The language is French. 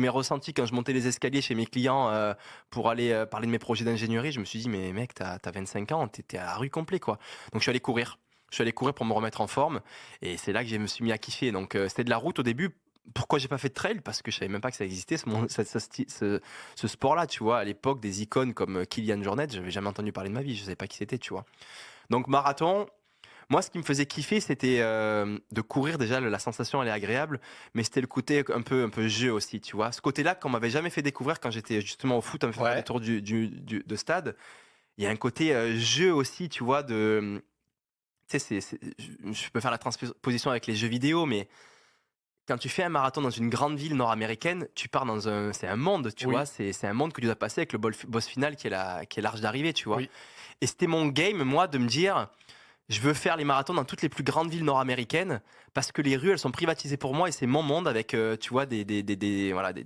mes ressentis quand je montais les escaliers chez mes clients, pour aller, parler de mes projets d'ingénierie, je me suis dit: «Mais mec, t'as 25 ans, tu à la rue complet, quoi». Donc je suis allé courir. Je suis allé courir pour me remettre en forme et c'est là que je me suis mis à kiffer. Donc c'était de la route au début. Pourquoi j'ai pas fait de trail? Parce que je savais même pas que ça existait ce sport-là, tu vois? À l'époque, des icônes comme, Kylian Jornet, j'avais jamais entendu parler de ma vie, je savais pas qui c'était, tu vois? Donc marathon, moi, ce qui me faisait kiffer, c'était, de courir déjà, la sensation elle est agréable, mais c'était le côté un peu jeu aussi, tu vois? Ce côté-là qu'on m'avait jamais fait découvrir quand j'étais justement au foot, à me faire des Ouais. tours du de stade. Il y a un côté, jeu aussi, tu vois? Tu sais, je peux faire la transposition avec les jeux vidéo, mais quand tu fais un marathon dans une grande ville nord-américaine, tu pars dans c'est un monde, tu vois? Oui, C'est un monde que tu dois passer avec le boss final qui est l'Arche d'arrivée, tu vois? oui. Et c'était mon game, moi, de me dire: je veux faire les marathons dans toutes les plus grandes villes nord-américaines parce que les rues, elles sont privatisées pour moi et c'est mon monde avec, tu vois, voilà, des